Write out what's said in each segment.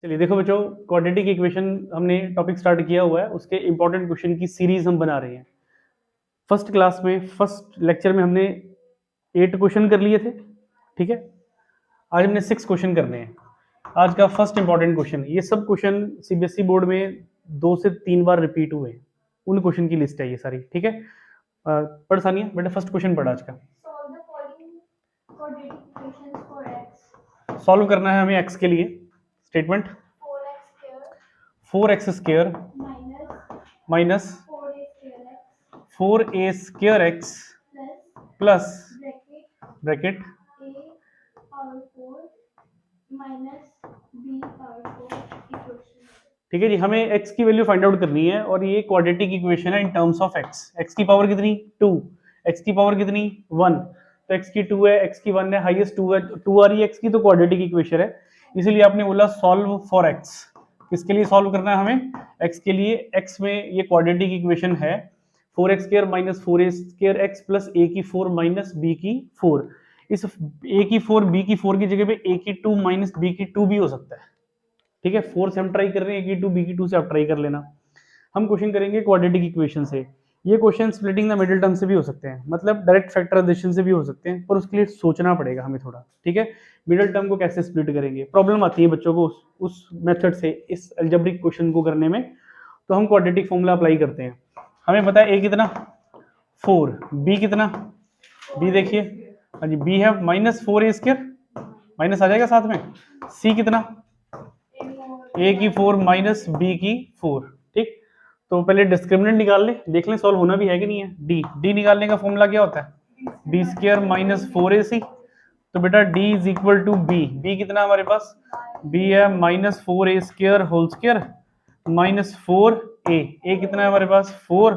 चलिए देखो बच्चों, क्वाड्रेटिक इक्वेशन हमने टॉपिक स्टार्ट किया हुआ है, उसके इंपॉर्टेंट क्वेश्चन की सीरीज हम बना रहे हैं। फर्स्ट क्लास में फर्स्ट लेक्चर में हमने 8 क्वेश्चन कर लिए थे, ठीक है। आज हमने 6 क्वेश्चन करने हैं। आज का फर्स्ट इंपॉर्टेंट क्वेश्चन, ये सब क्वेश्चन सीबीएसई बोर्ड में 2 से 3 बार रिपीट हुए हैं, उन क्वेश्चन की लिस्ट है ये सारी, ठीक है। पढ़ सानिया बेटा, फर्स्ट क्वेश्चन पढ़ा आज का। सॉल्व करना है हमें एक्स के लिए। Statement 4x square minus 4a square x plus bracket ठीक है जी। हमें x की वैल्यू फाइंड आउट करनी है और ये क्वाड्रेटिक इक्वेशन है in terms of x। x की पावर कितनी 2, x की पावर कितनी 1, तो x की 2 है, x की 1 है, हाईएस्ट 2 है, 2 आ रही है x की, तो क्वाड्रेटिक इक्वेशन है। इसीलिए आपने बोला सॉल्व फॉर x। किसके लिए सॉल्व करना है हमें? x के लिए। x में ये क्वाड्रेटिक इक्वेशन है 4x square minus 4a square x plus a की 4 माइनस b की 4। इस a की 4 b की 4 की जगह पे a की 2 माइनस b की 2 भी हो सकता है, ठीक है। 4 से हम ट्राई कर रहे हैं, a की 2 b की 2 से आप ट्राई कर लेना। हम क्वेश्चन करेंगे क्वाड्रेटिक इक्वेशन से। ये question splitting the middle term से भी हो सकते हैं, मतलब डायरेक्ट फैक्टराइजेशन से भी हो सकते हैं, पर उसके लिए सोचना पड़ेगा हमें थोड़ा, ठीक है। मिडिल टर्म को कैसे स्प्लिट करेंगे, प्रॉब्लम आती है बच्चों को उस मेथड से, इस अलजेब्रिक क्वेश्चन को करने में। तो हम क्वाड्रेटिक फॉर्मूला अप्लाई करते हैं। हमें पता है a कितना 4, b कितना, b देखिए, हाँ जी b है माइनस 4a स्क्वायर, माइनस आ जाएगा साथ में, c कितना a की 4 माइनस b की 4, ठीक। तो पहले डिस्क्रिमिनेंट निकाल ले, देख लें सॉल्व होना भी है कि नहीं है। d निकालने का फॉर्मूला क्या होता है? b square minus 4ac। तो बेटा d is equal to b कितना हमारे पास? b है minus 4a square whole square minus 4a कितना है हमारे पास 4,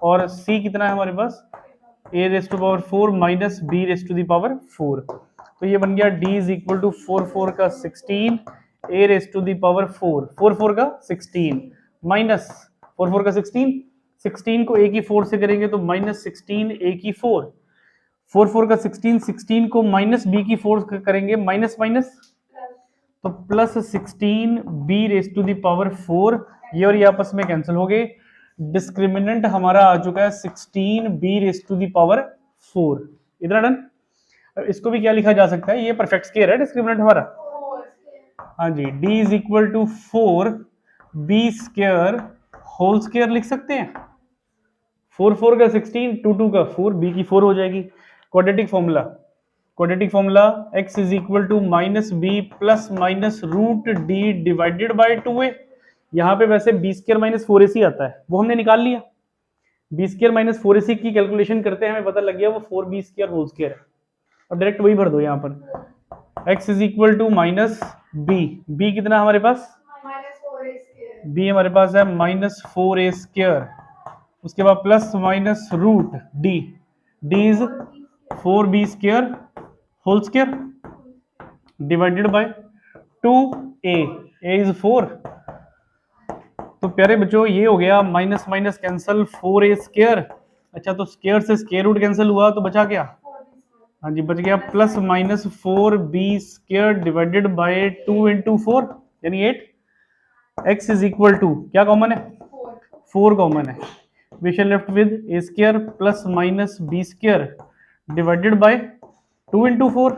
और c कितना है हमारे पास a raise to power 4 minus b raise to the power 4। तो ये बन गया d इज इक्वल टू 4 का 16 a raise to the power 4 का 16 माइनस 4 का 16 को a की 4 से करेंगे तो माइनस 16 a की 4 का 16 को माइनस b की 4 करेंगे माइनस माइनस, तो plus 16 b raise to the power 4। ये और ये आपस में कैंसिल हो गए। डिस्क्रिमिनेंट हमारा आ चुका है 16 b raise to the power 4। इतना डन। इसको भी क्या लिखा जा सकता है, ये परफेक्ट स्क्वायर है डिस्क्रिमिनेंट हमारा, हाँ जी। d is equal to 4 b square whole square लिख सकते हैं। 4 का 16, 2 का 4, b की 4 हो जाएगी। Quadratic formula x is equal to minus B plus minus root D divided by 2a। यहाँ पे वैसे b स्क्वायर माइनस 4ac आता है, वो हमने निकाल लिया। b स्क्वायर माइनस 4ac की कैलकुलेशन करते हैं, हमें पता लग गया वो 4b स्क्वायर होल स्क्वायर है, और डायरेक्ट वही भर दो यहाँ पर। x is equal to minus b कितना हमारे पास? b हमारे पास है माइनस 4a स्क्वायर, उसके बाद plus minus root d is 4b square whole square divided by 2a is 4। तो प्यारे बच्चों ये हो गया, minus minus cancel 4a square. अच्छा, तो स्क्वायर से स्क्वायर रूट कैंसिल हुआ तो बचा क्या? हाँ जी, बच गया plus minus 4b square divided by 2 into 4 यानी 8। x इज इक्वल टू क्या कॉमन है? 4 कॉमन है। We shall left with a square plus minus b square divided by 2 into 4,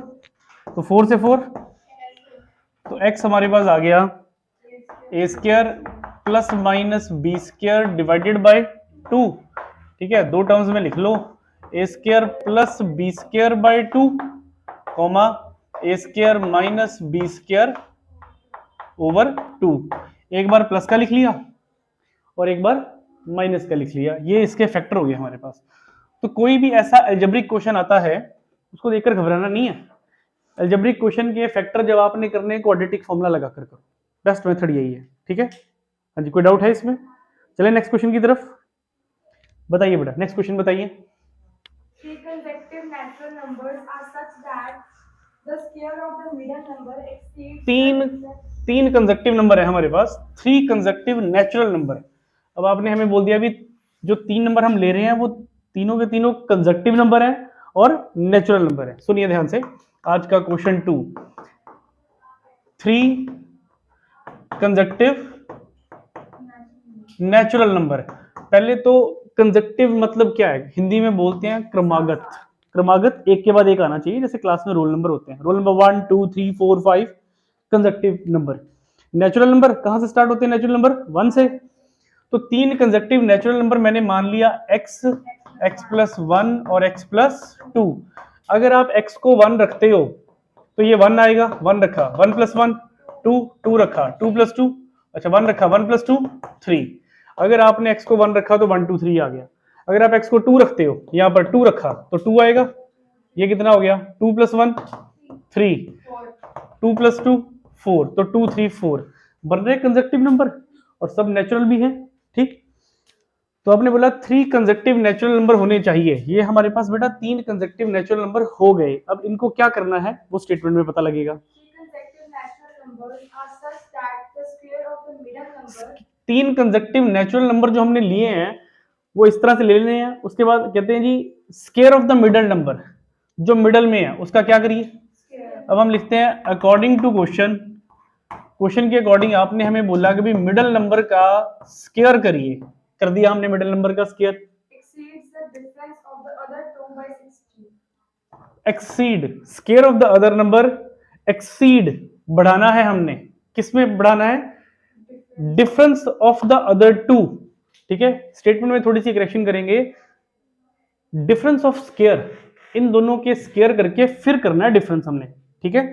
तो 4 से 4, तो x हमारे पास आ गया a square plus minus b square divided by 2, ठीक है। दो टर्म्स में लिख लो, a square plus b square by 2 comma a square minus b square over 2। एक बार प्लस का लिख लिया और एक बार माइनस का लिख लिया, ये इसके फैक्टर हो गए हमारे पास। तो कोई भी ऐसा अलजेब्रिक क्वेश्चन आता है उसको देखकर घबराना नहीं है। अलजेब्रिक क्वेश्चन के फैक्टर जब आपने करने क्वाड्रेटिक फॉर्मूला लगाकर करो, बेस्ट मेथड यही है, ठीक है। हाँ जी, कोई डाउट है इसमें? चले नेक्स्ट क्वेश्चन की तरफ। बताइए बेटा, नेक्स्ट क्वेश्चन बताइए। तीन कंसेक्टिव नंबर है हमारे पास, 3 कंसेक्टिव नेचुरल नंबर। अब आपने हमें बोल दिया भी जो 3 नंबर हम ले रहे हैं वो तीनों के तीनों कंसेक्टिव नंबर है और नेचुरल नंबर है। सुनिए ध्यान से, आज का क्वेश्चन 2, 3 कंजक्टिव नेचुरल नंबर। पहले तो कंजक्टिव मतलब क्या है, हिंदी में बोलते हैं क्रमागत। क्रमागत एक के बाद एक आना चाहिए, जैसे क्लास में रोल नंबर होते हैं, roll number 1 2 3 4 5 conjunctive number. Natural number कहां से स्टार्ट होते हैं? नेचुरल नंबर 1 से। तो 3 कंजक्टिव नेचुरल नंबर मैंने मान लिया x, x+1 और x+2। अगर आप x को 1 रखते हो तो ये 1 आएगा, 1 रखा, 1+1 2, 2 रखा, 2+2, अच्छा 1 रखा, 1+2 3। अगर आपने x को 1 रखा तो 1 2 3 आ गया। अगर आप x को 2 रखते हो, यहां पर 2 रखा तो 2 आएगा। ये कितना हो गया? 2+1 3, 2+2 4, तो 2 3 4 बन रहे कंजक्टिव नंबर और सब नेचुरल भी हैं। ठीक, तो आपने बोला 3 कंजक्टिव नेचुरल नंबर होने चाहिए। ये हमारे पास बेटा 3 कंजक्टिव नेचुरल नंबर हो गए। अब इनको क्या करना है वो स्टेटमेंट में पता लगेगा। 3 कंजक्टिव नेचुरल नंबर जो हमने लिए हैं वो इस तरह से ले लेने हैं। उसके बाद कहते हैं जी square of the middle number, जो मिडल में है उसका क्या करिए। अब हम लिखते हैं अकॉर्डिंग टू क्वेश्चन, क्वेश्चन के अकॉर्डिंग आपने हमें बोला कि भाई मिडल नंबर का स्क्वायर करिए। कर दिया हमने मिडल नंबर का square. Exceed square of the other number, exceed बढ़ाना है हमने, किसमें बढ़ाना है? Difference of the other two. ठीक है, स्टेटमेंट में थोड़ी सी करेक्शन करेंगे। डिफरेंस ऑफ स्क्वायर, इन दोनों के स्क्वायर करके फिर करना है डिफरेंस हमने। ठीक है,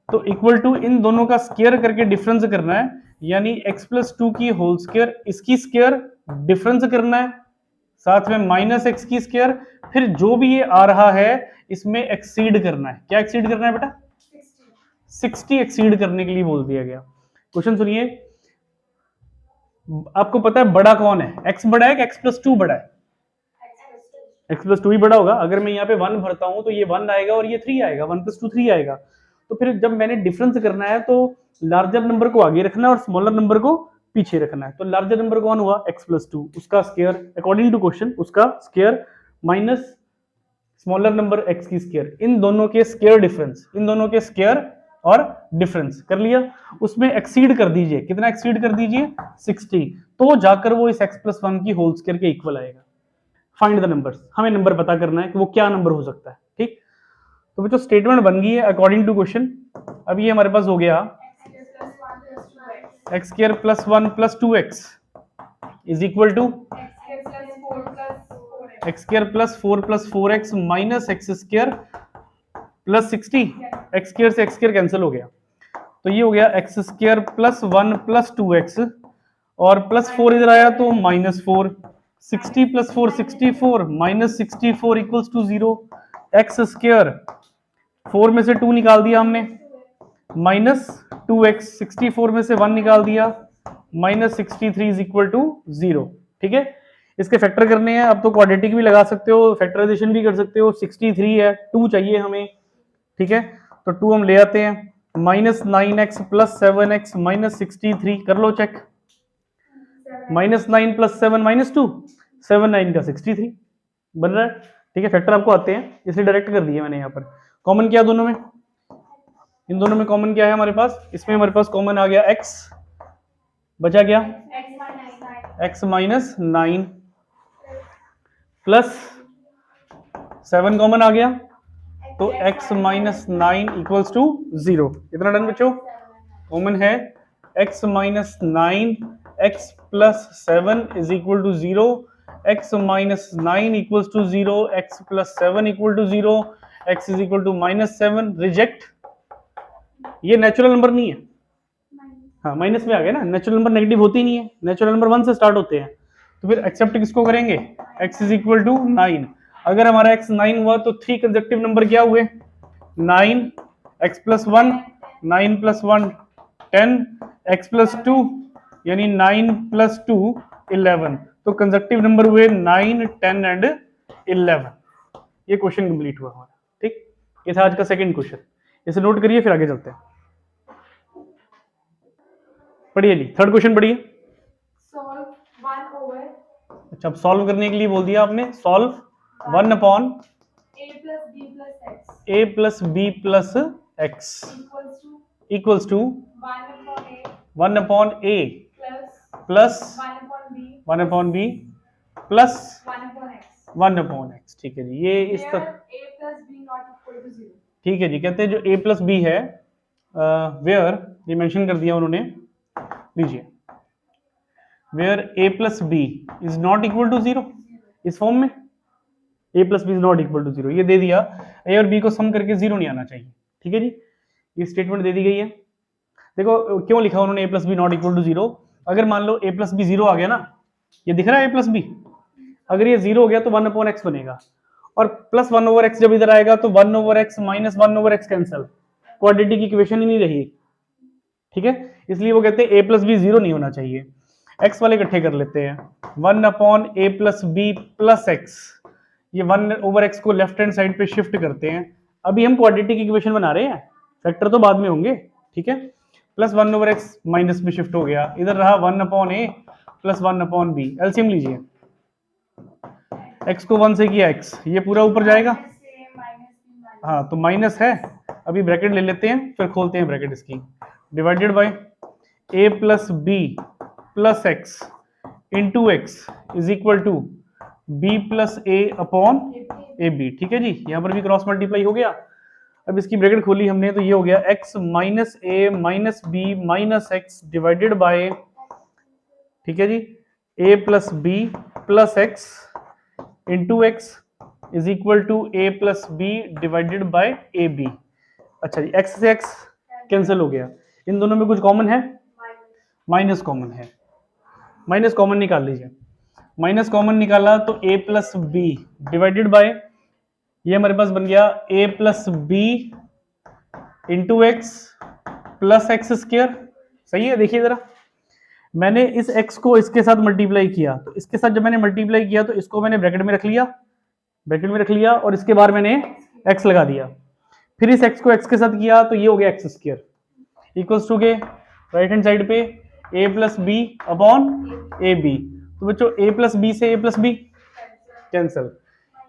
तो इक्वल टू इन दोनों का स्क्वायर करके डिफरेंस करना है, यानी x+2 की होल स्क्वायर, इसकी स्क्वायर डिफरेंस करना है, साथ में -x की स्क्वायर, फिर जो भी ये आ रहा है इसमें एक्सीड करना है। क्या एक्सीड करना है बेटा? 60 एक्सीड करने के लिए बोल दिया गया। क्वेश्चन सुनिए, आपको पता है बड़ा कौन है? x बड़ा है कि x+2 बड़ा है? x+2 ही बड़ा होगा। अगर मैं यहाँ पे 1 भरता हूं तो ये 1 आएगा और ये 3 आएगा, 1+2 3 आएगा। तो फिर जब मैंने डिफरेंस करना है तो लार्जर नंबर को आगे रखना है और स्मॉलर नंबर को पीछे रखना है। तो लार्जर नंबर कौन हुआ? x+2, उसका स्क्वायर अकॉर्डिंग टू क्वेश्चन, उसका square minus smaller number x की स्क्वायर, इन दोनों के स्क्वायर डिफरेंस, इन दोनों के स्क्वायर और डिफरेंस कर लिया। उसमें एक्सीड कर दीजिए, कितना एक्सीड कर दीजिए? 60, तो जाकर वो इस x+1 की होल स्क्वायर के इक्वल आएगा। फाइंड द नंबर्स, हमें नंबर पता करना है कि वो क्या नंबर हो सकता है। ठीक, तो बच्चों स्टेटमेंट बन गई है अकॉर्डिंग टू क्वेश्चन। अब ये हमारे पास हो गया x² + 1 + 2x is equal to x² + 4 + 4x - x² + 60। x² से x² कैंसिल हो गया, तो ये हो गया x² + 1 + 2x और +4 इधर आया तो -4, 60 + 4 64 -64 = 0। x², 4 में से 2 निकाल दिया हमने, -2x, 64 में से 1 निकाल दिया, -63 = 0। ठीक है, इसके फैक्टर करने हैं। अब तो क्वाड्रेटिक भी लगा सकते हो, फैक्टराइजेशन भी कर सकते हो। 63 है, 2 चाहिए हमें। ठीक है, तो 2 हम ले आते हैं, -9x + 7x -63 कर लो चेक, -9 + 7 -2, 7 9 का 63 बन रहा है। ठीक है, फैक्टर आपको आते हैं इसलिए डायरेक्ट कर दिया मैंने। यहाँ पर कॉमन क्या दोनों में? इन दोनों में कॉमन क्या है हमारे पास? इसमें हमारे पास कॉमन आ गया x, बचा क्या? x - 9 प्लस 7 कॉमन आ गया, तो x - 9 = 0। कितना डन बच्चों? कॉमन है x - 9, x + 7 = 0, x - 9 = 0, x + 7 = 0, x = -7। Reject, ये नेचुरल नंबर नहीं है। हाँ, माइनस में आ गया ना, नेचुरल नंबर नेगेटिव होती नहीं है, नेचुरल नंबर 1 से स्टार्ट होते हैं। तो फिर एक्सेप्ट किसको करेंगे? x = 9। अगर हमारा x 9 हुआ तो 3 कंसेक्टिव नंबर क्या हुए? 9, x + 1, 9 + 1 10, x + 2 यानी 9 + 2 11। तो कंसेक्टिव नंबर हुए 9 10 एंड 11। ये क्वेश्चन कंप्लीट हुआ हमारा। ठीक, ये था आज का सेकंड क्वेश्चन, इसे नोट करिए फिर आगे चलते हैं। पढ़िए जी, थर्ड क्वेश्चन पढ़िए। अच्छा, अब सॉल्व करने के लिए बोल दिया आपने, solve 1 upon a + b + x equals to 1 upon A plus 1 upon B plus 1 upon X. ठीक है जी, ये इस तरह, ठीक है जी। कहते हैं जो a प्लस बी है, वेयर, ये मेंशन कर दिया उन्होंने, लीजिए, where a plus B is not equal to 0, इस फॉर्म में a plus B is not equal to 0, ये दे दिया। a और b को सम करके 0 नहीं आना चाहिए। ठीक है जी, ये स्टेटमेंट दे दी गई है। देखो क्यों लिखा उन्होंने a plus B not equal to 0। अगर मान लो a प्लस बी 0 आ गया ना, ये दिख रहा है a प्लस बी, अगर ये 0 हो गया तो 1 अपॉन एक्स बनेगा, और प्लस 1 ओवर एक्स जब इधर आएगा तो 1 over x minus 1 over x cancel, quadratic equation ही नहीं रही। ठीक है, इसलिए वो कहते हैं a प्लस बी 0 नहीं होना चाहिए। एक्स वाले इकट्ठे कर लेते हैं, 1 upon A plus B plus x, ये 1 ओवर एक्स को लेफ्ट हैंड साइड पे शिफ्ट करते हैं। अभी हम क्वाड्रेटिक इक्वेशन बना रहे हैं, फैक्टर तो बाद में होंगे। ठीक है, प्लस 1 ओवर एक्स माइनस में शिफ्ट हो गया, इधर रहा 1 upon A plus 1 upon B. LCM लीजिए, एक्स को 1 से किया एक्स, ये पूरा ऊपर जाएगा, हाँ तो माइनस है, अभी ब्रैकेट ले लेते हैं, फिर खोलते हैं ब्रैकेट इसकी, divided by A plus B plus x into x is equal to B plus A upon A B. ठीक है जी, यहाँ पर भी क्रॉस मल्टीप्लाई हो गया। अब इसकी ब्रैकेट खोली हमने तो ये हो गया x minus a minus b minus x divided by, ठीक है जी, a plus B plus x into x is equal to a plus b divided by a b. अच्छा जी, एक्स से एक्स कैंसिल हो गया, इन दोनों में कुछ कॉमन है, माइनस कॉमन है, माइनस कॉमन निकाल लीजिए। माइनस कॉमन निकाला तो a plus b divided by, ये हमारे पास बन गया a plus B into X plus X square. सही है, देखिए जरा, मैंने इस x को इसके साथ मल्टीप्लाई किया, तो इसके साथ जब मैंने मल्टीप्लाई किया तो इसको मैंने ब्रैकेट में रख लिया, ब्रैकेट में रख लिया, और इसके बाहर मैंने x लगा दिया। फिर इस x को x के साथ किया तो ये हो गया एक्स स्क्वायर इक्वल्स टू के राइट हैंड साइड पे a plus B upon A B. तो बच्चों a प्लस बी से a plus B cancel,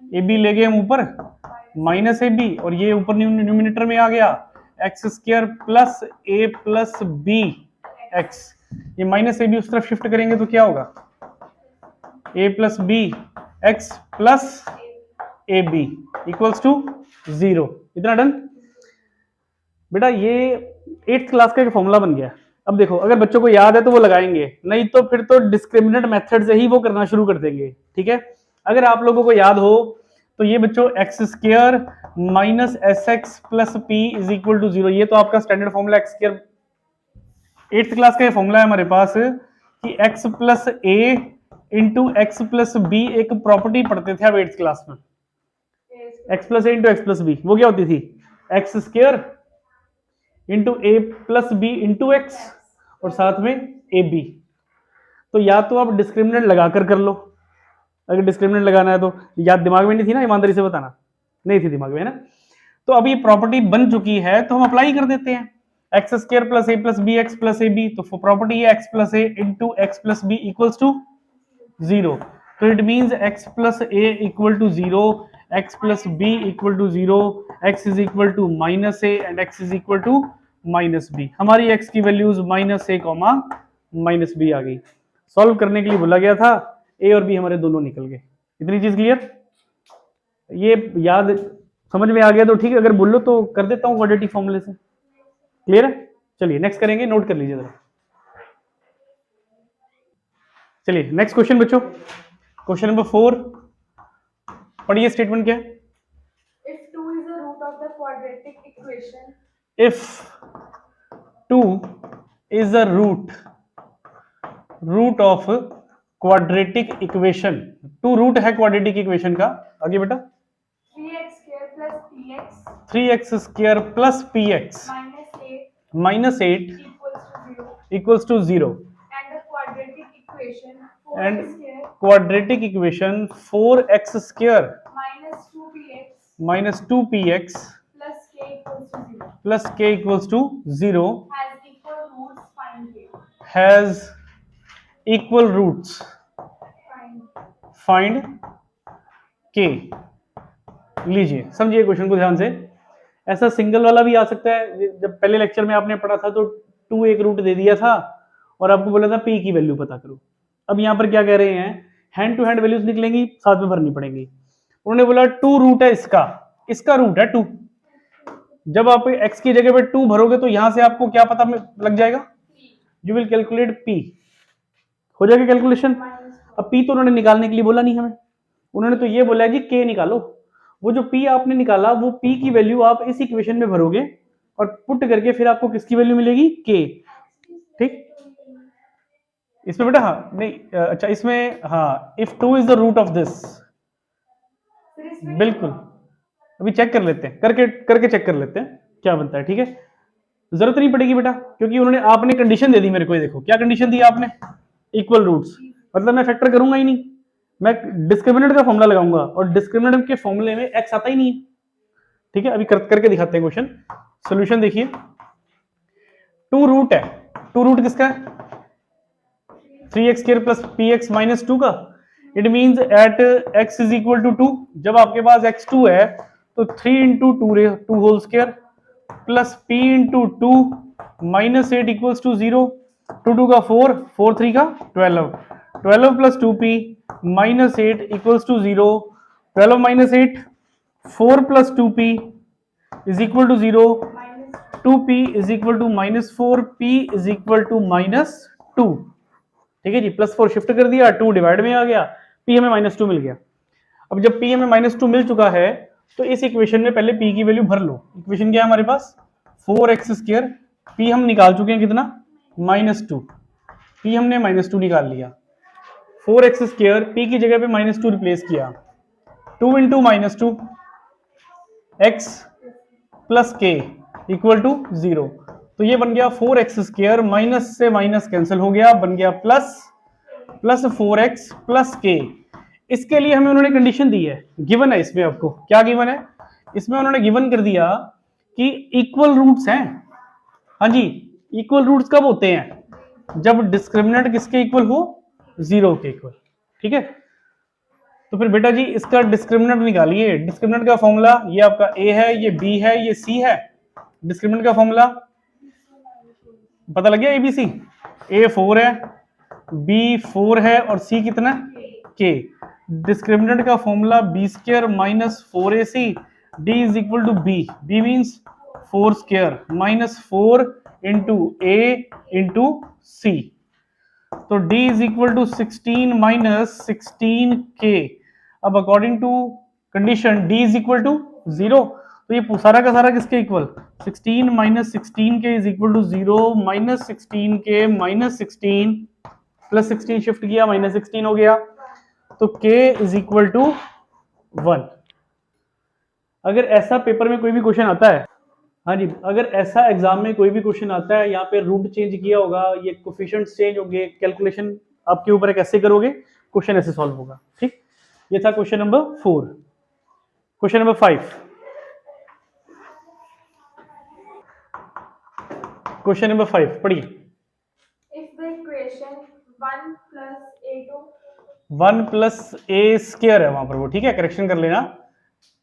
A B ले गए हम ऊपर, माइनस ए बी, और ये ऊपर न्यूमिनेटर में आ गया एक्स स्क्वायर प्लस ए प्लस बी एक्स। ये माइनस ए बी उस तरफ शिफ्ट करेंगे तो क्या होगा, a plus B x plus A b equals to 0। इतना डन बेटा, ये 8th क्लास का एक फॉर्मूला बन गया। अब देखो, अगर बच्चों को याद है तो वो लगाएंगे, नहीं तो फिर तो डिस्क्रिमिनेंट मेथड से ही वो करना शुरू कर देंगे। ठीक है, अगर आप लोगों को याद हो तो ये बच्चों X square minus S X plus P is equal to 0, ये तो आपका standard formula X square 8th class का ये फॉर्मूला है हमारे पास कि X plus A into X plus B. एक प्रॉपर्टी पढ़ते थे आप 8th क्लास में, X plus A into X plus B, वो क्या होती थी, X square into A plus B into X और साथ में ए बी। तो या तो आप डिस्क्रिमिनेंट लगाकर कर लो, अगर डिस्क्रिमिनेंट लगाना है तो, याद दिमाग में नहीं थी ना, ईमानदारी से बताना, नहीं थी दिमाग में, है ना। तो अब ये प्रॉपर्टी बन चुकी है तो हम अप्लाई कर देते हैं, एक्स स्क्वायर प्लस ए प्लस बी एक्स प्लस ए बी। तो प्रॉपर्टी है X plus A into X plus B equals to 0। तो it means X plus A equal to 0, X plus B equal to 0, X is equal to minus A and X is equal to minus B. हमारी X की values minus A comma minus B आ गई। Solve करने के लिए बोला गया था, ए और बी हमारे दोनों निकल गए। इतनी चीज क्लियर, ये याद समझ में आ गया तो ठीक है, अगर बोलो तो कर देता हूँ क्वाड्रेटिक फॉर्मूले से। क्लियर है, चलिए नेक्स्ट करेंगे, नोट कर लीजिए जरा। चलिए नेक्स्ट क्वेश्चन बच्चों, क्वेश्चन नंबर 4 पढ़िए, स्टेटमेंट क्या है। If 2 is the root of the quadratic equation, If 2 is the root of quadratic equation, 2 root है क्वाड्रेटिक इक्वेशन का, आगे बेटा 3x square plus px 3x square plus px minus 8 equals to 0 and the quadratic equation 4x and square quadratic equation 4x square minus 2px plus k equals to 0 has equal roots. find k। लीजिए समझिए question को ध्यान से, ऐसा single वाला भी आ सकता है। जब पहले लेक्चर में आपने पढ़ा था तो 2 एक रूट दे दिया था, और आपको बोला था p की वैल्यू पता करो। अब यहाँ पर क्या कह रहे हैं, हैंड टू हैंड वैल्यूज निकलेंगी, साथ में भरनी पड़ेंगी। उन्होंने बोला 2 रूट है इसका रूट है 2। जब आप x की जगह पे 2 भरोगे तो यहां से आपको क्या पता लग जाएगा, यू विल कैलकुलेट p, हो जाएगा कैलकुलेशन। अब p तो उन्होंने निकालने के लिए बोला नहीं हमें, उन्होंने तो ये बोला है जी k निकालो। वो जो p आपने निकाला वो p की वैल्यू आप इस इक्वेशन में भरोगे और पुट करके फिर आपको किसकी वैल्यू मिलेगी, k। ठीक, इसमें बेटा हाँ नहीं अच्छा इसमें हाँ, if 2 is the root of this, बिल्कुल अभी चेक कर लेते हैं, करके चेक कर लेते हैं क्या बनता है। ठीक है, जरूरत नहीं पड़ेगी बेटा, क्योंकि उन्होंने आपने कंडीशन दे दी मेरे को। ये देखो क्या कंडीशन दी आपने, इक्वल रूट्स, मतलब मैं फैक्टर करूंगा ही नहीं, मैं डिस्क्रिमिनेंट का फॉर्मूला लगाऊंगा और डिस्क्रिमिनेंट के फॉर्मूले में x आता ही नहीं है। ठीक है, अभी करके दिखाते हैं क्वेश्चन। सॉल्यूशन देखिए, 2 रूट है, 2 रूट किसका है, 3x square plus px minus 2 का। It means at x is equal to 2, जब आपके पास x2 है तो 3 into 2 whole square plus p into 2 minus 8 equals to 0, 2 2 का 4, 4 3 का 12, 12 plus 2p minus 8 equals to 0, 12 minus 8, 4 plus 2p is equal to 0, 2p is equal to minus 4, p is equal to minus 2। ठीक है जी, plus 4 shift कर दिया, 2 divide में आ गया, p हमें माइनस 2 मिल गया। अब जब p हमें माइनस 2 मिल चुका है तो इस इक्वेशन में पहले p की वैल्यू भर लो। इक्वेशन क्या है हमारे पास, 4x स्क्वायर, p हम निकाल चुके हैं कितना, माइनस 2, p हमने माइनस 2 निकाल लिया, 4x स्क्वायर p की जगह पे माइनस 2 रिप्लेस किया, 2 into minus 2 x plus k equal to 0। तो ये बन गया 4x स्क्वायर, माइनस से माइनस कैंसिल हो गया, बन गया प्लस 4x प्लस k। इसके लिए हमें उन्होंने कंडीशन दी है, गिवन है इसमें, आपको क्या गिवन है इसमें, उन्होंने गिवन कर दिया कि इक्वल रूट्स हैं। हाँ जी, इक्वल रूट्स कब होते हैं, जब डिस्क्रिमिनेंट किसके इक्वल हो, 0 के इक्वल। ठीक है, तो फिर बेटा जी इसका डिस्क्रिमिनेंट निकालिए। डिस्क्रिमिनेंट का फॉर्मूला ये आपका a है, ये b है, ये c है। डिस्क्रिमिनेंट का फॉर्मूला पता लग गया, abc, a 4 है, b 4 है और c कितना, k। डिस्क्रिमिनेंट का formula b square minus 4ac, d is equal to b, b means 4 square minus 4 into a into c। तो d is equal to 16 minus 16k। अब according to condition d is equal to 0, तो ये सारा का सारा किसके equal, 16 minus 16k is equal to 0, minus 16k minus 16 plus 16 shift किया, minus 16 हो गया, तो k इज इक्वल टू 1। अगर ऐसा पेपर में कोई भी क्वेश्चन आता है, हाँ जी, अगर ऐसा एग्जाम में कोई भी क्वेश्चन आता है, यहाँ पे रूट चेंज किया होगा, ये कोफिशिएंट्स चेंज होंगे, कैलकुलेशन आपके ऊपर है कैसे करोगे, क्वेश्चन ऐसे सॉल्व होगा। ठीक, ये था question number 4। Question number 5, question number 5 पढ़िए। If the equation 1 plus a2 1 plus A square है वहां पर वो, ठीक है, करेक्शन कर लेना।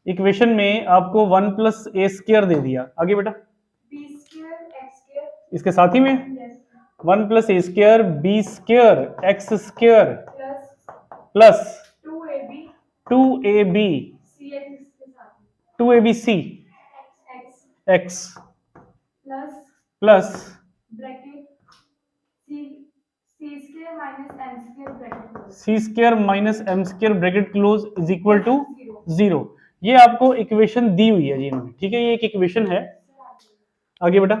इक्वेशन में आपको 1 प्लस ए स्क्वायर दे दिया, आगे बेटा b square x square इसके साथ ही में yes 1 प्लस ए square B square x square plus plus 2ab 2ab cx के साथ 2abc x x plus प्लस bracket c square minus m square bracket close c square minus m square bracket close is equal to zero 0। ये आपको equation दी हुई है जी इन्होंने, ठीक है, ये एक इक्वेशन है। आगे बेटा,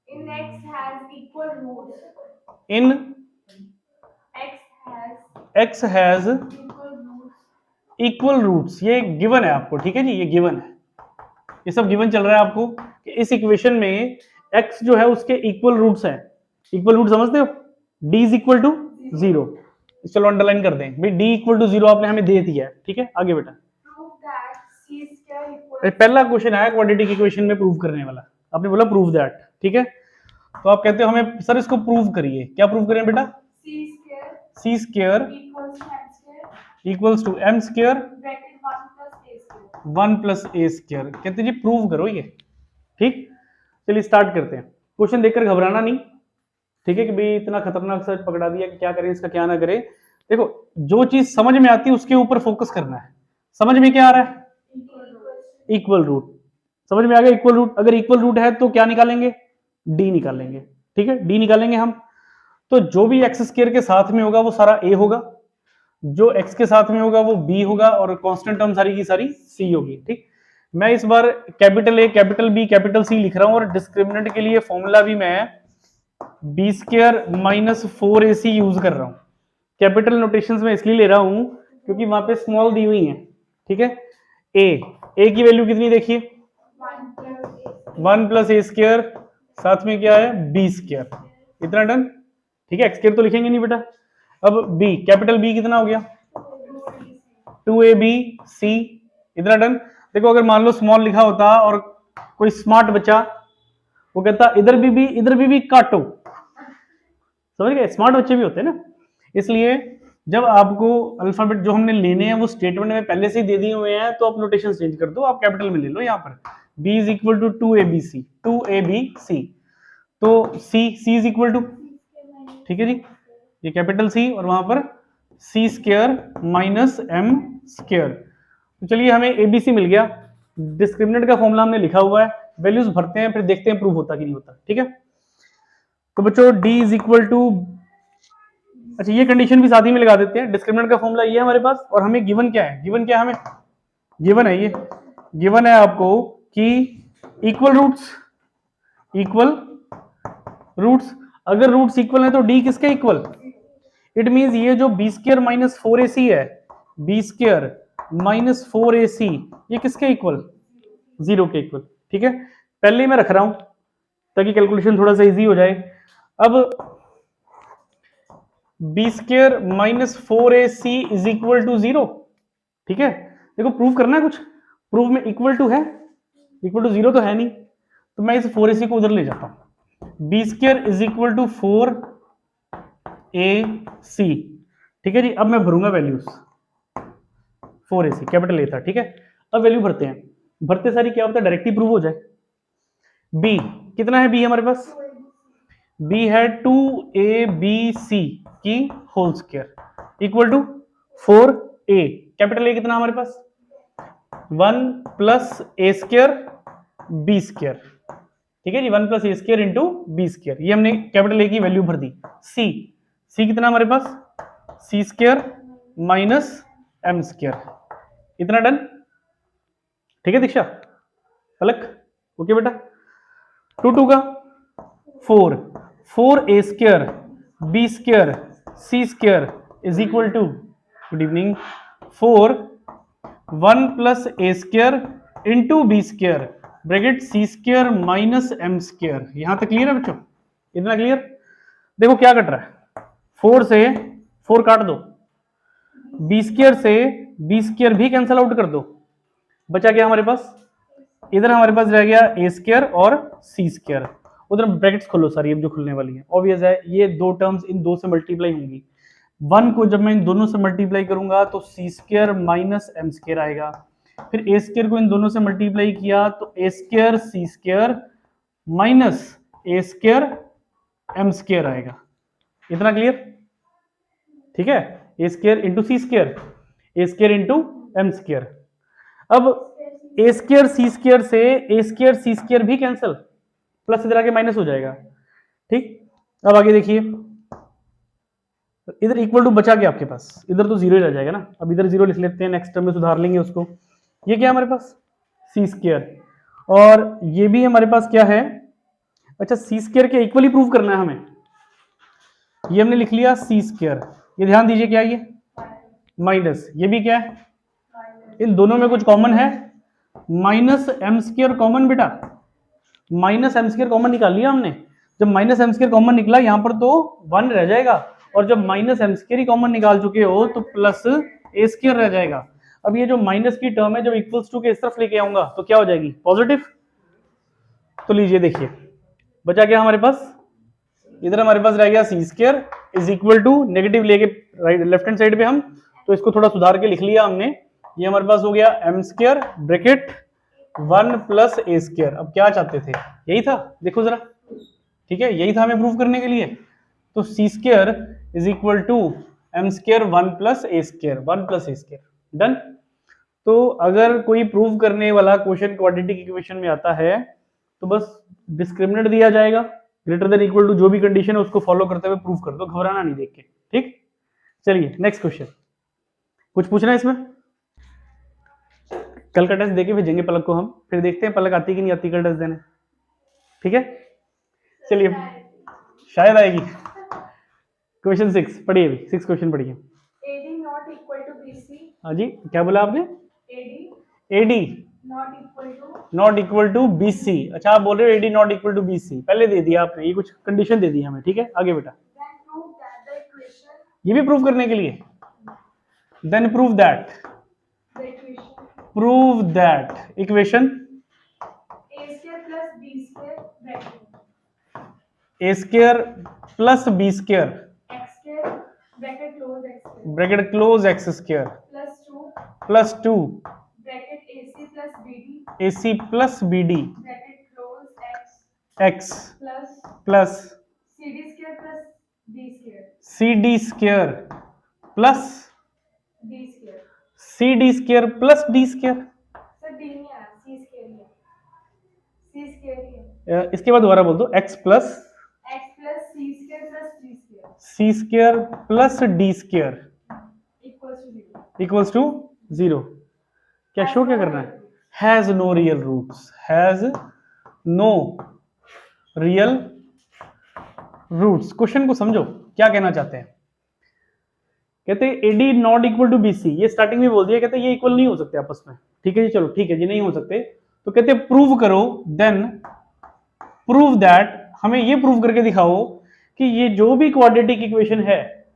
in x has equal roots इन x has x has equal roots equal roots, ये गिवन है आपको, ठीक है जी, ये गिवन है, ये सब गिवन चल रहा है आपको कि इस इक्वेशन में x जो है उसके इक्वल रूट्स हैं। इक्वल रूट समझते हो, d इज इक्वल टू 0, चलो अंडरलाइन कर दें भाई, d इक्वल टू 0 आपने हमें दे दिया है। ठीक है, आगे बेटा, prove that c square equal पहला क्वेश्चन आया क्वाड्रेटिक इक्वेशन में प्रूव करने वाला, आपने बोला प्रूव दैट, ठीक है, तो आप कहते हो हमें सर इसको प्रूव करिए, क्या प्रूव करें बेटा, c square c square equals to m square equals to m square bracket 1 plus a square, कहते हैं जी प्रूव करो ये। ठीक, चलिए स्टार्ट करते हैं। क्वेश्चन देखकर घबराना नहीं, ठीक है, कि भाई इतना खतरनाक सा पकड़ा दिया कि क्या करें इसका क्या ना करें। देखो जो चीज समझ में आती है उसके ऊपर फोकस करना है। समझ में क्या आ रहा है? Equal root. समझ में आ गया इक्वल रूट। अगर इक्वल रूट है तो क्या निकालेंगे? डी निकालेंगे। ठीक है, डी निकालेंगे हम। तो जो भी एक्स स्क्वायर के साथ में होगा वो सारा ए होगा, जो एक्स के साथ में होगा वो बी होगा, और कांस्टेंट टर्म सारी की सारी सी होगी। ठीक, मैं इस बार capital A capital B capital C लिख रहा हूं, और डिस्क्रिमिनेंट के लिए फॉर्मूला भी मैं B square minus 4ac use कर रहा हूं। कैपिटल नोटेशंस में इसलिए ले रहा हूं क्योंकि वहां पे स्मॉल दी हुई है। ठीक है, ए की वैल्यू कितनी देखिए, 1 प्लस ए स्क्वायर, साथ में क्या है बी स्क्वायर, इतना डन। ठीक है, एक्स स्क्वायर तो लिखेंगे नहीं बेटा। अब बी कैपिटल बी कितना हो गया 2abc, इतना डन। देखो अगर मान लो स्मॉल लिखा होता और कोई स्मार्ट बच्चा वो कहता इधर भी काटो, समझ गए? स्मार्ट बच्चे भी होते हैं ना। इसलिए जब आपको अल्फाबेट जो हमने लेने हैं वो स्टेटमेंट में पहले से ही दे दिए हुए हैं, तो आप नोटेशन चेंज कर दो, आप कैपिटल में ले लो। यहाँ पर b is equal to 2abc, तो c इज इक्वल टू, ठीक है जी, ये कैपिटल C और वहां पर c square minus m square. तो चलिए हमें ABC मिल गया। डिस्क्रिमिनेंट का फॉर्मूला हमने लिखा हुआ है, वैल्यूज भरते हैं, फिर देखते हैं प्रूव होता कि नहीं होता। ठीक है, तो बच्चों d इज इक्वल टू, अच्छा ये कंडीशन भी साथ ही में लगा देते हैं। डिस्क्रिमिनेंट का फॉर्मूला ये है हमारे पास, और हमें गिवन क्या है, गिवन क्या है हमें, गिवन है ये, गिवन है आपको कि इक्वल रूट्स। अगर रूट्स इक्वल है तो डी किसके इक्वल? इट मींस ये जो बी स्क्वायर माइनस 4ac है, बी स्क्वायर माइनस 4ac, ये किसके इक्वल? 0 के इक्वल। ठीक है, पहले ही मैं रख रहा हूं ताकि कैलकुलेशन थोड़ा सा इजी हो जाए। अब B square minus 4ac is equal to 0। ठीक है, देखो प्रूव करना है कुछ, प्रूव में इक्वल टू है, इक्वल टू 0 तो है नहीं, तो मैं इस 4ac को उधर ले जाता हूं। B square is equal to 4ac। ठीक है जी, अब मैं भरूंगा वैल्यूज, 4ac कैपिटल ए था। ठीक है, अब वैल्यू भरते हैं, भरते सारी क्या होता है डायरेक्टली प्रूव हो जाए। b कितना है, b हमारे पास b है 2abc की whole square equal to 4a, capital A कितना हमारे पास 1 प्लस ए स्क्वायर बी स्क्वायर। ठीक है जी, 1 प्लस ए स्क्वायर इंटू बी स्क्वायर, ये हमने कैपिटल ए की वैल्यू भर दी। सी कितना हमारे पास c square minus m square, इतना डन। ठीक है दीक्षा, पलक, ओके बेटा। 2 का 4 a square B square c square is equal to, good evening, 1 plus A square into B square bracket c square minus m square. यहां तक क्लियर है बच्चों, इतना क्लियर। देखो क्या कट रहा है, 4 से 4 काट दो, बी स्क्वायर से बी स्क्वायर भी कैंसिल आउट कर दो, बचा क्या हमारे पास, इधर हमारे पास रह गया ए स्क्वायर और सी स्क्वायर। उधर ब्रैकेट्स खोलो सारी अब जो खुलने वाली है, ऑब्वियस है ये दो टर्म्स इन 2 से मल्टीप्लाई होंगी। 1 को जब मैं इन दोनों से मल्टीप्लाई करूंगा तो c square minus m square आएगा, फिर ए स्क्वायर को इन दोनों से मल्टीप्लाई किया तो ए स्क्वायर सी स्क्वायर माइनस ए स्क्वायर एम स्क्वायर आएगा, इतना क्लियर। ठीक है, ए स्क्वायर इंटू सी स्क्वायर, ए स्क्वायर इंटू एम स्क्वायर। अब ए स्क्वायर सी स्क्वायर से ए स्क्वायर सी स्क्वायर भी कैंसिल, प्लस इधर आके माइनस हो जाएगा। ठीक, अब आगे देखिए, इधर इक्वल टू बचा के आपके पास, इधर तो 0 ही रह जाएगा ना, अब इधर 0 लिख लेते हैं, नेक्स्ट टर्म में सुधार लेंगे उसको। ये क्या हमारे पास सी स्क्वायर, और ये भी हमारे पास क्या है, अच्छा सी स्क्वायर के इक्वली प्रूव करना है हमें, ये हमने लिख लिया सी स्क्वायर। ये ध्यान दीजिए क्या ये माइनस, ये भी क्या है, इन दोनों में कुछ कॉमन है, माइनस एम स्क्वायर कॉमन बेटा, माइनस एम स्क्वायर कॉमन निकाल लिया हमने। जब माइनस एम स्क्वायर कॉमन निकला यहाँ पर तो 1 रह जाएगा, और जब माइनस एम स्क्वायर ही कॉमन निकाल चुके हो तो प्लस ए स्क्वायर रह जाएगा। अब ये जो माइनस की टर्म है जब इक्वल्स टू के इस तरफ लेके आऊंगा तो क्या हो जाएगी पॉजिटिव। तो लीजिए देखिए बचा क्या हमारे पास, इधर हमारे पास रह गया c square is equal to, negative लेके राइट लेफ्ट हैंड साइड पे हम, तो इसको थोड़ा सुधार के लिख लिया हमने, ये हमारे पास हो गया एम स्क्वायर ब्रैकेट 1 प्लस ए स्क्वायर। अब क्या चाहते थे, यही था, देखो जरा, ठीक है यही था हमें प्रूव करने के लिए। तो c square is equal to m square 1 plus A square, 1 plus A square. Done. तो अगर कोई प्रूव करने वाला क्वेश्चन क्वाड्रेटिक इक्वेशन में आता है तो बस डिस्क्रिमिनेंट दिया जाएगा, ग्रेटर देन इक्वल टू जो भी कंडीशन है उसको फॉलो करते हुए प्रूव कर दो, घबराना नहीं देख के। ठीक, चलिए नेक्स्ट क्वेश्चन। कुछ पूछना है इसमें? कल का टेस्ट देके भेजेंगे पलक को हम, फिर देखते हैं पलक आती कि नहीं आती कल टेस्ट देने। ठीक है, चलिए शायद आएगी। क्वेश्चन 6 पढ़िए, अभी 6 क्वेश्चन पढ़िए। AD not equal to BC. हाँ जी, क्या बोला आपने? AD AD not equal to BC। अच्छा, आप बोल रहे हो AD not equal to BC, पहले दे दिया आपने, ये कुछ कंडीशन दे दी हमें। ठीक है, आगे बेटा। then prove that the equation ये भी प्रूव करने के लिए, then prove that, the equation prove that equation A square plus B square bracket A square plus B square X square bracket close X square bracket close X square plus 2 plus 2 bracket AC plus BD AC plus BD bracket close X plus plus CD square plus D square CD square plus D square. CD square plus D square. Sir D नहीं आया, C square ही है, C square ही है, इसके बाद दोबारा बोल दो, x plus X plus C square plus D square C square plus D square equals to 0. Equals to 0। क्या शो क्या करना है? Has no real roots, has no real roots. Question को समझो क्या कहना चाहते हैं। कहते हैं AD not equal to BC, ये स्टार्टिंग में बोल दिया, कहते हैं ये इक्वल नहीं हो सकते आपस में। ठीक है जी, चलो ठीक है जी, नहीं हो सकते तो कहते हैं प्रूव करो, देन प्रूव दैट, हमें ये प्रूव करके दिखाओ कि ये जो भी क्वाड्रेटिक इक्वेशन है,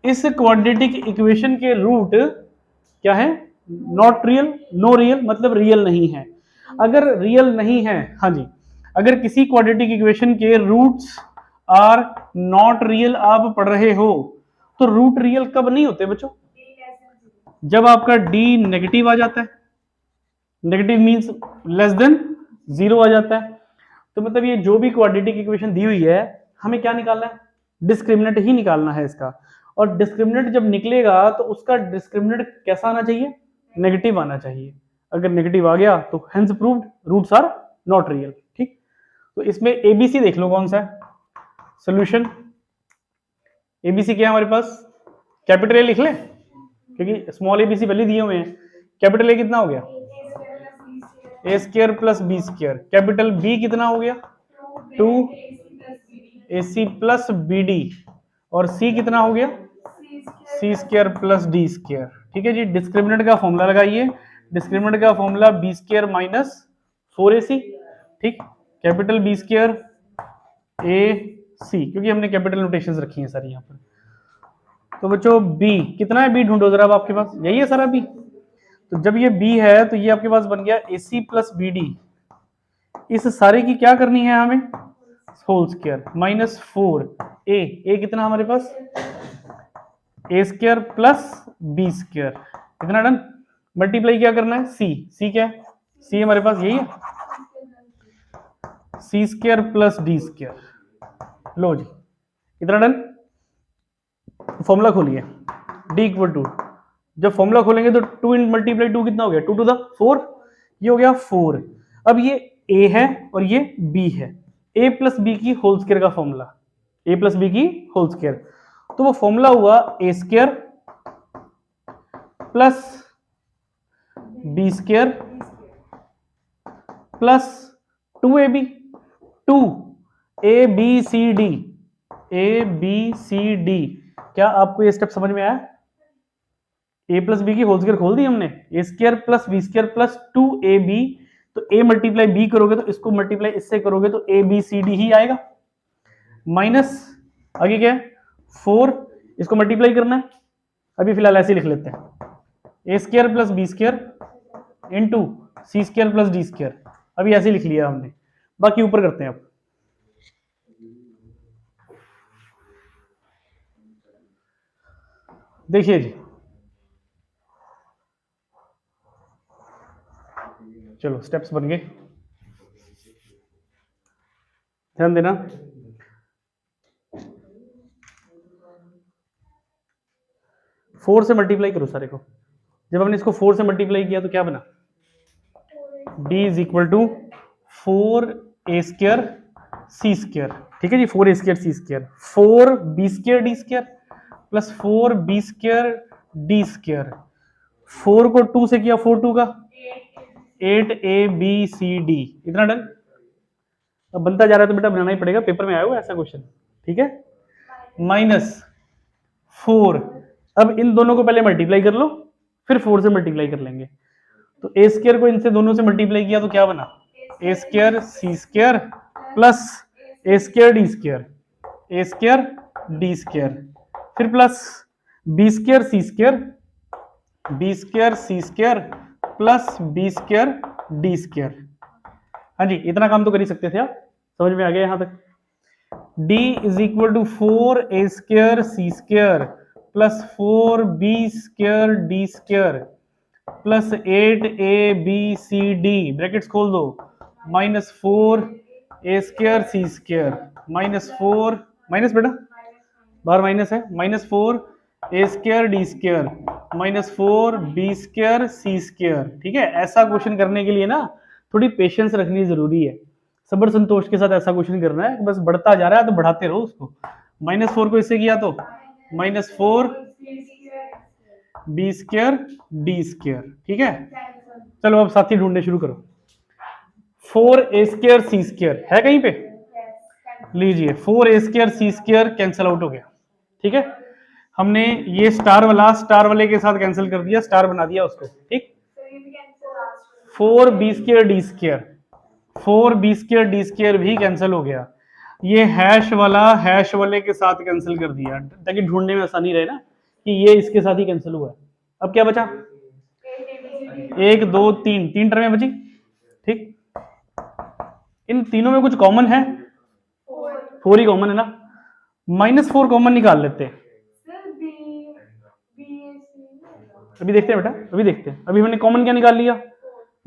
इस क्वाड्रेटिक इक्वेशन के रूट क्या है? नॉट रियल, नो रियल मतलब रियल नहीं है। अगर रियल नहीं है, हाँ जी, अगर किसी क्वाड्रेटिक इक्वेशन के रूट्स आर नॉट रियल आप पढ़ रहे हो, तो रूट रियल कब नहीं होते बच्चों? D less than 0. जब आपका D नेगेटिव आ जाता है, नेगेटिव मींस लेस देन 0 आ जाता है। तो मतलब ये जो भी क्वाड्रेटिक इक्वेशन दी हुई है, हमें क्या निकालना है? डिस्क्रिमिनेंट ही निकालना है इसका। और डिस्क्रिमिनेंट जब निकलेगा तो उसका डिस्क्रिमिनेंट कैसा आना चाहिए? नेगेटिव आना चाहिए। अगर नेगेटिव आ गया तो hence proved roots are not real. ठीक, तो इसमें ABC देख लो कौन सा है सोल्यूशन। ABC क्या है हमारे पास? कैपिटल A लिख ले, क्योंकि स्मॉल ABC पहले दिए हुए हैं। कैपिटल A कितना हो गया? A square plus B A square square plus B square. Capital B कितना हो गया? 2 2 bracket AC plus BD AC plus BD, और C कितना हो गया? C square plus D square. ठीक है जी, डिस्क्रिमिनेंट का फॉर्मूला लगाइए। डिस्क्रिमिनेंट का formula B square minus 4AC। ठीक, कैपिटल B स्क्वायर AC, क्योंकि हमने कैपिटल नोटेशंस रखी हैं सारी यहाँ पर। तो बच्चों B कितना है? B ढूंढो जरा, अब आपके पास यही है सारा B। तो जब ये B है तो ये आपके पास बन गया AC प्लस BD। इस सारे की क्या करनी है हमें? होल स्क्वायर माइनस 4A कितना हमारे पास? A square plus B square. इतना डन। मल्टीप्लाई क्या करना है? C क्या है? C हमारे पास यही है, C square plus D square. लो जी, इतना डन। फॉर्मूला खोलिए, D इक्वल टू, जब फॉर्मूला खोलेंगे तो 2 मल्टीप्लाई 2 कितना हो गया? 2 टू द 4, ये हो गया 4। अब ये A है और ये B है, A प्लस B की होल स्क्वायर का फॉर्मूला, A प्लस B की होल स्क्वायर। तो वो फॉर्मूला हुआ A square plus B square plus 2AB, 2ABCD, ABCD। क्या आपको ये स्टेप समझ में आया? A प्लस बी की होल स्क्वायर खोल दी हमने, A square plus B square plus 2AB। तो A मल्टीप्लाई B करोगे तो इसको मल्टीप्लाई इससे करोगे तो ABCD ही आएगा। माइनस आगे क्या है? 4, इसको मल्टीप्लाई करना है, अभी फिलहाल ऐसे लिख लेते हैं, A square plus B square into C square plus D square. अभी ऐसे लिख लिया हमने, बाकी ऊपर करते हैं अब। देखिए जी, चलो स्टेप्स बन गए, ध्यान देना। 4 से मल्टीप्लाई करो सारे को। जब हमने इसको 4 से मल्टीप्लाई किया तो क्या बना, d is equal to 4a² c²। ठीक है जी, 4a² c², 4b² d² plus 4b² d²। 4 को 2 से किया 4 2 का 8abcd, इतना डन। अब बनता जा रहा है तो बेटा बनाना ही पड़ेगा, पेपर में आया हुआ ऐसा क्वेश्चन। ठीक है, माइनस 4। अब इन दोनों को पहले मल्टीप्लाई कर लो, फिर 4 से मल्टीप्लाई कर लेंगे। तो a² को इनसे दोनों से मल्टीप्लाई किया तो क्या बना, a² c² plus a² d², a² d², फिर plus b² c² b² c² plus b² d²। हाँ जी, इतना काम तो कर ही सकते थे आप, समझ में आ गया यहां तक। d is equal to 4a² c² plus 4b² d² plus 8abcd, brackets खोल दो, minus 4a² c² minus 4, minus बेटा बाहर माइनस है, minus 4a² d² minus 4b² c²। ठीक है, ऐसा क्वेश्चन करने के लिए ना थोड़ी पेशेंस रखनी जरूरी है, सब्र संतोष के साथ ऐसा क्वेश्चन करना है। बस बढ़ता जा रहा है तो बढ़ाते रहो उसको। माइनस 4 को इससे किया तो माइनस 4b² d²। ठीक है, चलो अब साथी ढूंढने शुरू करो। 4a² c² है कहीं पे, लीजिए 4a² c² कैंसिल आउट हो गया। ठीक है, हमने ये स्टार वाले के साथ कैंसिल कर दिया, स्टार बना दिया उसको। ठीक, 4b² d², 4b² d² भी कैंसिल हो गया। ये हैश वाले के साथ कैंसिल कर दिया, ताकि ढूंढने में आसानी रहे ना कि ये इसके साथ ही कैंसिल हुआ है। अब क्या बचा, 1 2 3, 3 टर्में बची। ठीक, इन तीनों में कुछ कॉमन है, 4 ही कॉमन है ना, माइनस 4 कॉमन निकाल लेते हैं। अभी देखते हैं बेटा, अभी देखते हैं। अभी हमने कॉमन क्या निकाल लिया,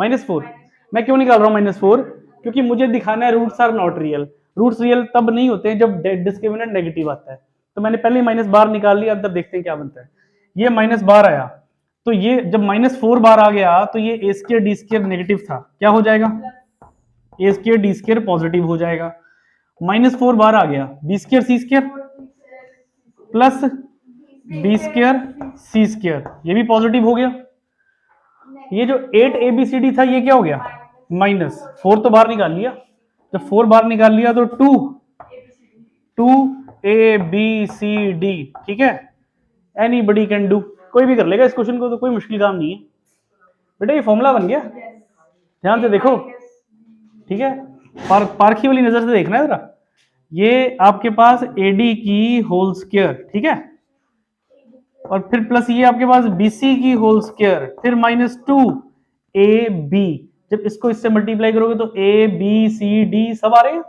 -4। मैं क्यों निकाल रहा हूं -4, क्योंकि मुझे दिखाना है roots are not real. Roots real तब नहीं होते हैं जब डिस्क्रिमिनेंट नेगेटिव आता है। तो मैंने पहले माइनस बार निकाल लिया, अंदर देखते हैं क्या बनता है। ये माइनस बार आया, तो ये जब -4 बार आ गया तो ये a² d² नेगेटिव था, क्या हो जाएगा, a² d² पॉजिटिव हो जाएगा। -4 बार आ गया, b² c² plus b² c², ये भी पॉजिटिव हो गया। ये जो 8abcd था ये क्या हो गया, -4 तो बाहर निकाल लिया। जब 4 बाहर निकाल लिया तो 2abcd। ठीक है, एनीबडी कैन डू, कोई भी कर लेगा इस क्वेश्चन को, तो कोई मुश्किल काम नहीं है बेटा। ये फॉर्मूला बन गया, ध्यान से देखो। ठीक है, पारखी वाली नजर से देखना है जरा। ये आपके पास AD की होल स्क्वायर, ठीक है, और फिर प्लस ये आपके पास BC की होल स्क्वायर, फिर -2AB। जब इसको इससे मल्टीप्लाई करोगे तो ABCD सब आ रहे हैं।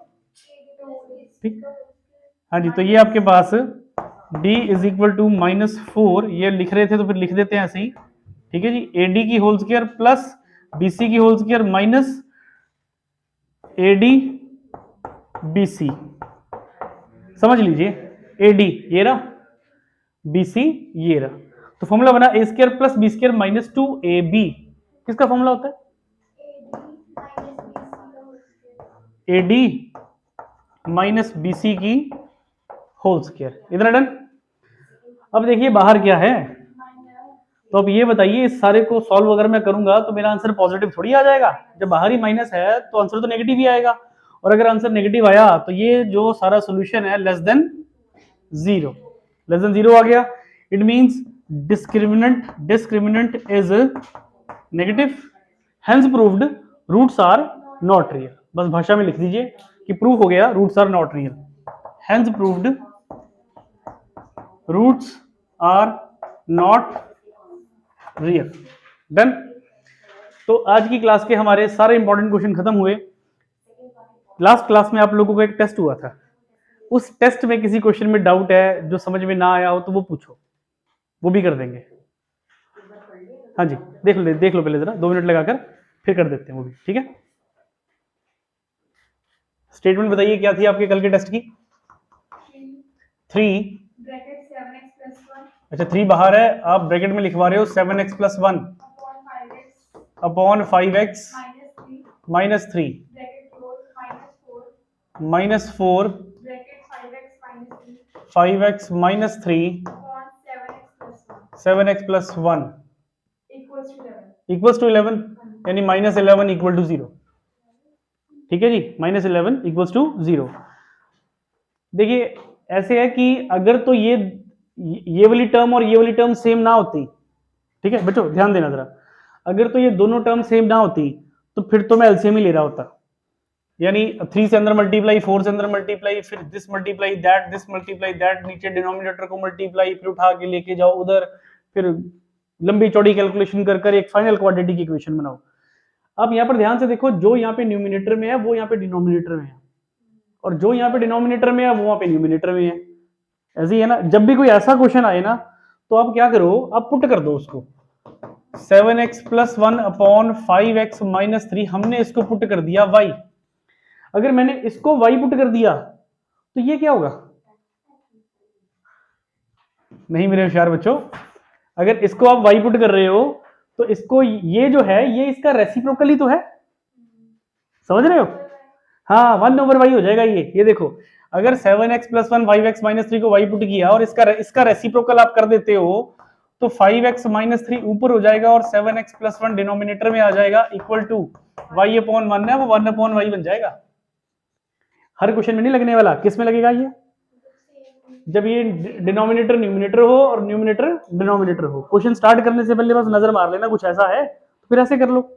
ठीक, हाँ जी, तो ये आपके पास D इज इक्वल टू -4, ये लिख रहे थे तो फिर लिख देते हैं ऐसे ही। ठीक है जी, AD की होल स्क्वायर प्लस BC की whole square minus AD BC, समझ लीजिए। AD ये रहा, BC ये रहा, तो फॉर्मूला बना a² plus b² minus 2ab। किसका फॉर्मूला होता है, AD माइनस BC की होल स्क्वायर, इतना डन। अब देखिए बाहर क्या है, तो अब ये बताइए इस सारे को सॉल्व अगर मैं करूंगा तो मेरा आंसर पॉजिटिव थोड़ी आ जाएगा। जब बाहर ही माइनस है तो आंसर तो नेगेटिव ही आएगा, और अगर आंसर नेगेटिव आया तो ये जो सारा सोल्यूशन है लेस देन 0 आ गया। It means discriminant is negative, hence proved roots are not real. बस भाषा में लिख दीजिए कि प्रूव हो गया roots are not real, hence proved roots are not real. Done. तो आज की क्लास के हमारे सारे इंपॉर्टेंट क्वेश्चन खत्म हुए। लास्ट क्लास में आप लोगों को एक टेस्ट हुआ था, उस टेस्ट में किसी क्वेश्चन में डाउट है जो समझ में ना आया हो तो वो पूछो, वो भी कर देंगे। हाँ जी, देख लो पहले जरा 2 मिनट लगाकर, फिर कर देते हैं वो भी। ठीक है, स्टेटमेंट बताइए क्या थी आपके कल के टेस्ट की। 3 अच्छा 3 बाहर है, आप ब्रैकेट में लिखवा रहे हो 7x plus 1 upon 5x upon 5x minus 3 minus 3 bracket close minus 4 bracket 5x 5x minus 3 upon 7x plus 1 7x plus 1 equals to 11. Equals to 11, यानी माइनस 11 इक्वल टू 0। ठीक है जी, माइनस 11 इक्वल्स टू 0। देखिए ऐसे है कि अगर तो ये वाली टर्म और ये वाली टर्म सेम ना होती, ठीक है बच्चों ध्यान देना जरा, अगर तो ये दोनों टर्म सेम ना होती तो फिर तो मैं एलसीएम ही ले रहा होता, यानी 3 से अंदर मल्टीप्लाई, 4 से अंदर मल्टीप्लाई, फिर this multiply that, this multiply that, नीचे डिनोमिनेटर को मल्टीप्लाई, फिर उठा के लेके जाओ उधर, फिर लंबी चौड़ी कैलकुलेशन कर कर एक फाइनल क्वाड्रेटिक इक्वेशन बनाओ। अब यहाँ पर ध्यान से देखो, जो यहाँ पे न्यूमिनेटर में है वो यहाँ पे डिनोमिनेटर में है, और जो यहाँ पे डिनोमिनेटर में है वो वहाँ पे न्यूमिनेटर में है। ऐसे ही है ना, जब भी कोई ऐसा क्वेश्चन आए ना तो आप क्या करो, आप पुट कर दो उसको 7x plus 1 upon 5x minus 3, हमने इसको पुट कर दिया y। अगर मैंने इसको y पुट कर दिया तो ये क्या होगा? नहीं मेरे होशियार बच्चों, अगर इसको आप y पुट कर रहे हो तो इसको ये जो है ये इसका रेसिप्रोकल ही तो है, समझ रहे हो? हाँ 1/y हो जाएगा ये देखो, अगर 7x प्लस 1 5x माइनस 3 को y पुट किया और इसका रेसिप्रोकल आप कर देते हो तो 5x माइनस 3 ऊपर हो जाएगा और 7x प्लस 1 डिनोमिनेटर में आ जाएगा, इक्वल टू y अपॉन 1 है वो 1/y बन जाएगा। हर क्वेश्चन में नहीं लगने वाला, किस में लगेगा ये? जब ये डिनोमिनेटर न्यूमिनेटर हो और न्यूमिनेटर डिनोमिनेटर हो। क्वेश्चन स्टार्ट करने से पहले बस नजर मार लेना, कुछ ऐसा है तो फिर ऐसे कर लो।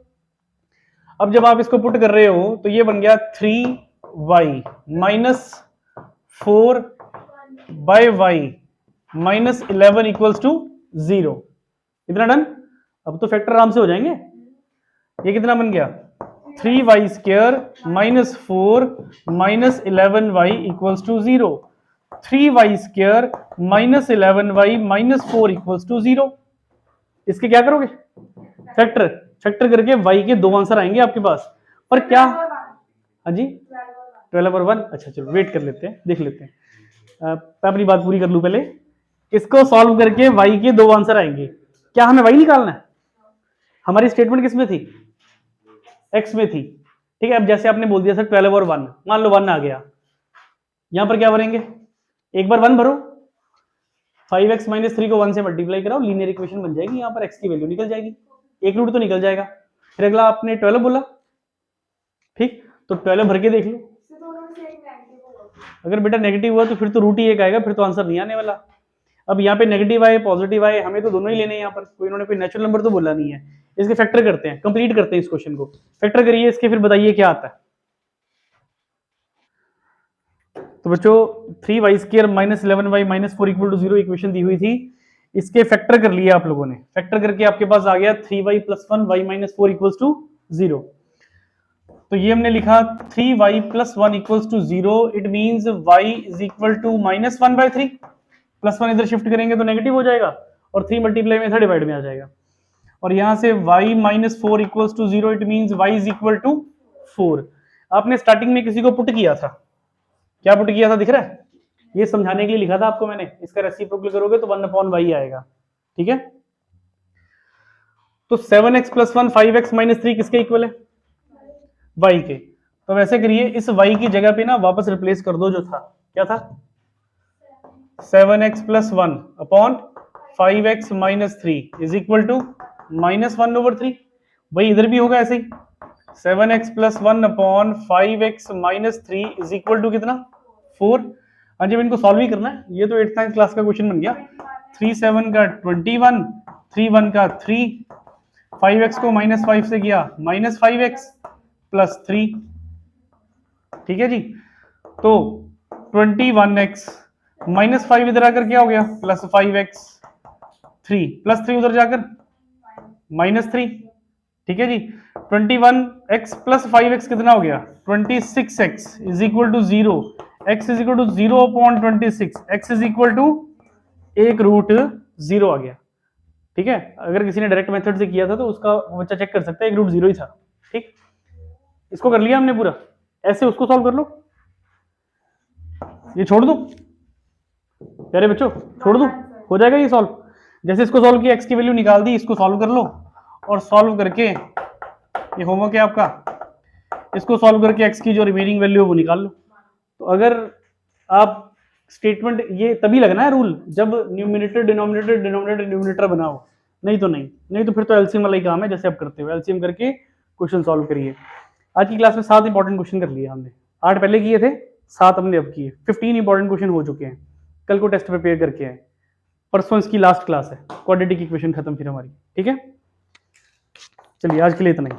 अब जब आप इसको पुट कर रहे हो तो ये बन गया 3y minus 4 by y minus 11 equals to 0। इतना डन। अब तो फैक्टर आराम से हो जाएंगे। ये कितना बन गया? 3y square minus 4 minus 11y equals to 0। 3y square minus 11y minus 4 equals to 0। इसके क्या करोगे? फैक्टर करके y के 2 आंसर आएंगे आपके पास। पर क्या? हाँ जी 12 और 1। अच्छा चलो वेट कर लेते हैं, देख लेते हैं। मैं अपनी बात पूरी कर लूं पहले। इसको सॉल्व करके y के 2 आंसर आएंगे। क्या हमें y निकालना है? हमारी स्टेटमेंट किस में थी? x में थी। ठीक है, अब जैसे आपने बोल दिया सर 12 और 1, मान लो 1 आ गया, यहां पर क्या भरेंगे? एक बार 1 भरो, 5x माइनस 3 को 1 से मल्टीप्लाई कराओ, लीनियर इक्वेशन बन जाएगी। यहाँ पर x की वैल्यू निकल जाएगी, एक रूट तो निकल जाएगा। फिर अगला आपने 12 बोला, ठीक, तो 12 भर के देख लो। अगर बेटा नेगेटिव हुआ तो फिर तो रूट ही एक आएगा, फिर तो आंसर नहीं आने वाला। अब यहाँ पे नेगेटिव आए पॉजिटिव आए, हमें तो दोनों ही लेने हैं। यहाँ पर कोई इन्होंने कोई नेचुरल नंबर तो बोला नहीं है। इसके फैक्टर करते हैं, कंप्लीट करते हैं इस क्वेश्चन को। फैक्टर करिए इसके, फिर बताइए क्या आता है। तो बच्चों 3y square minus 11y minus 4 equal to 0 equation दी हुई थी, इसके फैक्टर कर लिए आप लोगों ने। फैक्टर करके आपके पास आ गया 3y plus 1 y minus 4 equals to 0। तो ये हमने लिखा 3y plus 1 equals to 0। It means y is equal to minus 1/3। Plus 1 इधर शिफ्ट करेंगे तो नेगेटिव हो जाएगा और 3 मल्टीप्लाई में था डिवाइड में आ जाएगा। और यहां से y minus 4 equals to 0। It means y is equal to 4। आपने स्टार्टिंग में किसी को पुट किया था, क्या पुट किया था दिख रहा है? ये समझाने के लिए लिखा था आपको मैंने। इसका रेसिप्रोकल करोगे तो 1/y आएगा। ठीक है, तो 7x प्लस 1 5x माइनस 3 किसके इक्वल है? y के। तो वैसे करिए, इस y की जगह पे ना वापस रिप्लेस कर दो जो था। क्या था? 7x plus 1 upon 5x minus 3 is equal to minus 1/3। वही इधर भी होगा ऐसे ही, 7x plus 1 upon 5x minus 3 is equal to कितना? 4। हाँ जब इनको सॉल्व ही करना है, ये तो 8th क्लास का क्वेश्चन बन गया। 3 7 का 21, 3 1 का 3, 5x को माइनस 5 से किया माइनस 5x प्लस 3। ठीक है जी, तो 21x माइनस 5 इधर आकर क्या हो गया? प्लस 5x, 3 प्लस 3 उधर जाकर माइनस 3। ठीक है जी, 21x प्लस 5x कितना हो गया? 26x is equal to 0। x is equal to 0 upon 26। x is equal to 1√0 आ गया। ठीक है, अगर किसी ने डायरेक्ट मेथड से किया था तो उसका बच्चा चेक कर सकता है, 1√0 ही था। ठीक, इसको कर लिया हमने पूरा। ऐसे उसको सॉल्व कर लो, ये छोड़ दो प्यारे बच्चों, छोड़ दो, हो जाएगा ये सॉल्व। जैसे इसको सॉल्व किया, एक्स की वैल्यू निकाल दी, इसको सॉल्व कर लो और सॉल्व करके, ये होमवर्क है आपका, इसको सॉल्व करके एक्स की जो रिमेनिंग वैल्यू है वो निकाल लो। तो अगर आप स्टेटमेंट, ये तभी लगना है रूल जब न्यूमिनेटर डिनोमिनेटर डिनोमिनेटर न्यूमिनेटर बनाओ, नहीं तो नहीं तो फिर तो एलसीएम वाला ही काम है जैसे आप करते हो, एलसीएम करके क्वेश्चन सॉल्व करिए। आज की क्लास में 7 इंपॉर्टेंट क्वेश्चन कर लिए हमने, 8 पहले किए थे, 7 हमने अब किए, 15 इंपॉर्टेंट क्वेश्चन हो चुके हैं। कल को टेस्ट प्रिपेयर करके आए, परसों इसकी लास्ट क्लास है, क्वाड्रेटिक इक्वेशन खत्म फिर हमारी, ठीक है। चलिए आज के लिए इतना ही।